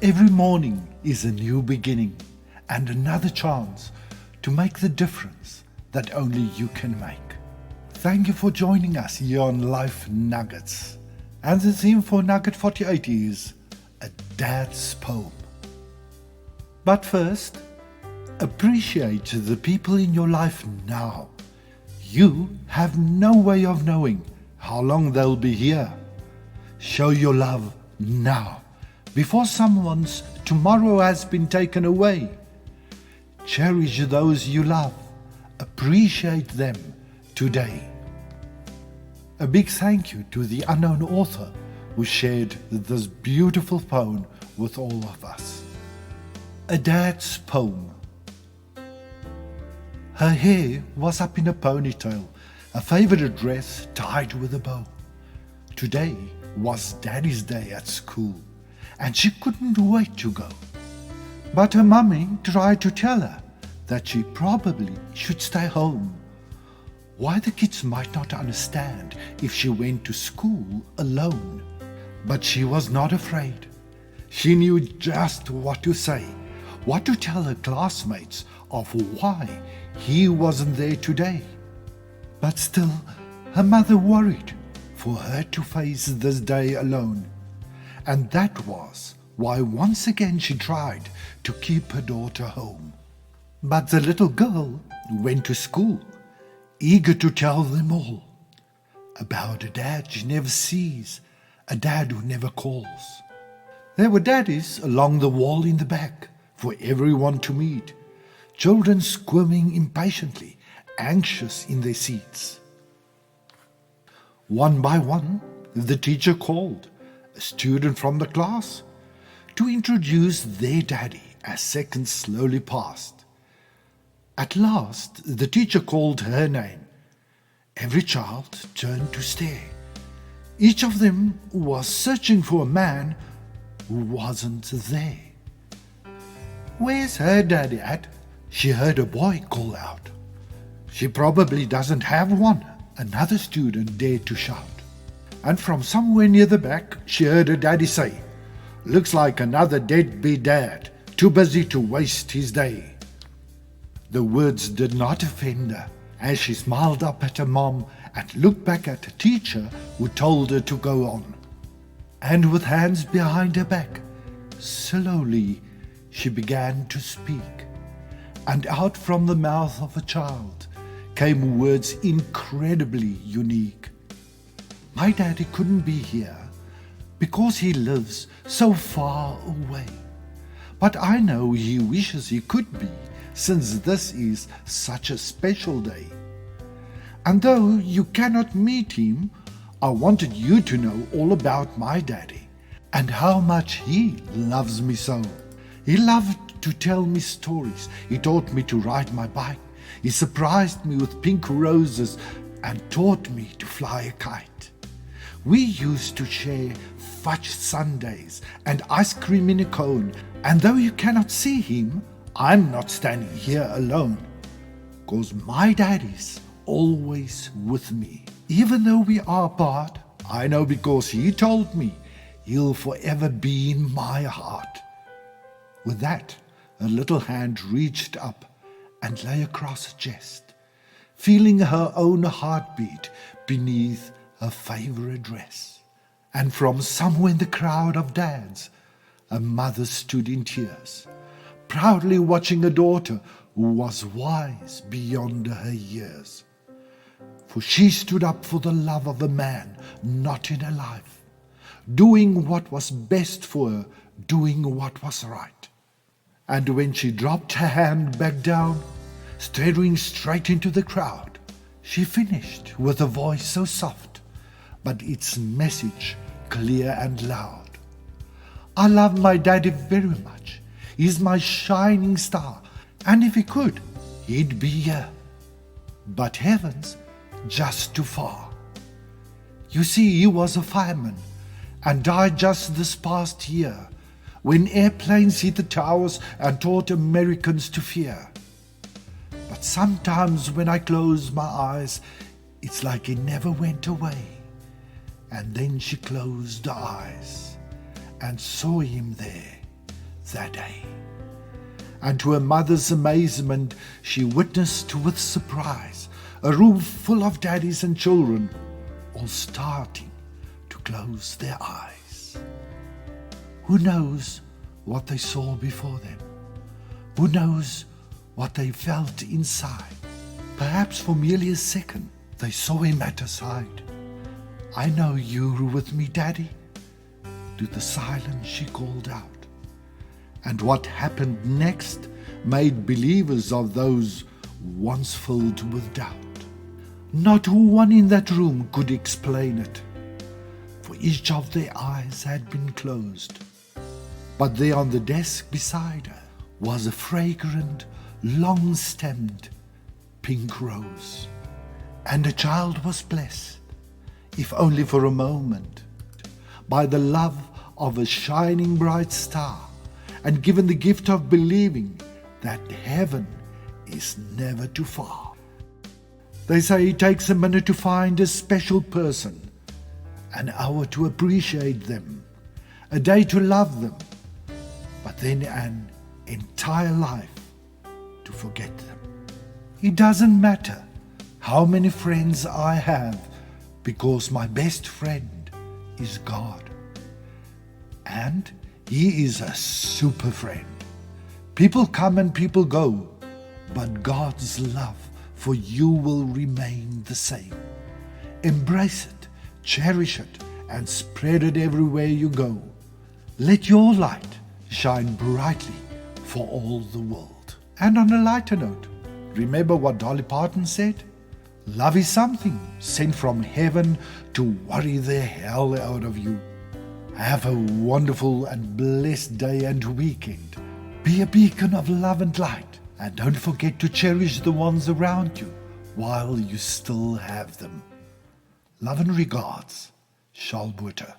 Every morning is a new beginning and another chance to make the difference that only you can make. Thank you for joining us here on Life Nuggets. And the theme for Nugget 48 is a dad's poem. But first, appreciate the people in your life now. You have no way of knowing how long they'll be here. Show your love now, before someone's tomorrow has been taken away. Cherish those you love. Appreciate them today. A big thank you to the unknown author who shared this beautiful poem with all of us. A dad's poem. Her hair was up in a ponytail, a favorite dress tied with a bow. Today was Daddy's day at school, and she couldn't wait to go. But her mummy tried to tell her that she probably should stay home. Why the kids might not understand if she went to school alone. But she was not afraid. She knew just what to say, what to tell her classmates of why he wasn't there today. But still, her mother worried for her to face this day alone. And that was why once again she tried to keep her daughter home. But the little girl went to school, eager to tell them all about a dad she never sees, a dad who never calls. There were daddies along the wall in the back for everyone to meet, children squirming impatiently, anxious in their seats. One by one, the teacher called a student from the class to introduce their daddy as seconds slowly passed. At last, the teacher called her name. Every child turned to stare. Each of them was searching for a man who wasn't there. "Where's her daddy at?" she heard a boy call out. "She probably doesn't have one," another student dared to shout. And from somewhere near the back, she heard her daddy say, "Looks like another deadbeat dad, too busy to waste his day." The words did not offend her as she smiled up at her mom and looked back at the teacher who told her to go on. And with hands behind her back, slowly she began to speak. And out from the mouth of a child came words incredibly unique. "My daddy couldn't be here because he lives so far away. But I know he wishes he could be, since this is such a special day. And though you cannot meet him, I wanted you to know all about my daddy and how much he loves me so. He loved to tell me stories. He taught me to ride my bike. He surprised me with pink roses and taught me to fly a kite. We used to share fudge sundaes and ice cream in a cone. And though you cannot see him, I'm not standing here alone, 'cause my daddy's always with me. Even though we are apart, I know because he told me he'll forever be in my heart." With that, a little hand reached up and lay across her chest, feeling her own heartbeat beneath her favorite dress. And from somewhere in the crowd of dads, a mother stood in tears, proudly watching a daughter who was wise beyond her years. For she stood up for the love of a man not in her life, doing what was best for her, doing what was right. And when she dropped her hand back down, staring straight into the crowd, she finished with a voice so soft, but its message clear and loud. "I love my daddy very much. He's my shining star, and if he could, he'd be here. But heaven's just too far. You see, he was a fireman and died just this past year when airplanes hit the towers and taught Americans to fear. But sometimes when I close my eyes, it's like he never went away." And then she closed her eyes and saw him there, that day. And to her mother's amazement, she witnessed with surprise a room full of daddies and children, all starting to close their eyes. Who knows what they saw before them? Who knows what they felt inside? Perhaps for merely a second they saw him at her side. "I know you're with me, Daddy." To the silence she called out. And what happened next made believers of those once filled with doubt. Not one in that room could explain it, for each of their eyes had been closed. But there on the desk beside her was a fragrant, long-stemmed pink rose. And the child was blessed, if only for a moment, by the love of a shining bright star, and given the gift of believing that heaven is never too far. They say it takes a minute to find a special person, an hour to appreciate them, a day to love them, but then an entire life to forget them. It doesn't matter how many friends I have, because my best friend is God. And He is a super friend. People come and people go, but God's love for you will remain the same. Embrace it, cherish it, and spread it everywhere you go. Let your light shine brightly for all the world. And on a lighter note, remember what Dolly Parton said? Love is something sent from heaven to worry the hell out of you. Have a wonderful and blessed day and weekend. Be a beacon of love and light. And don't forget to cherish the ones around you while you still have them. Love and regards, Shalom Shalom.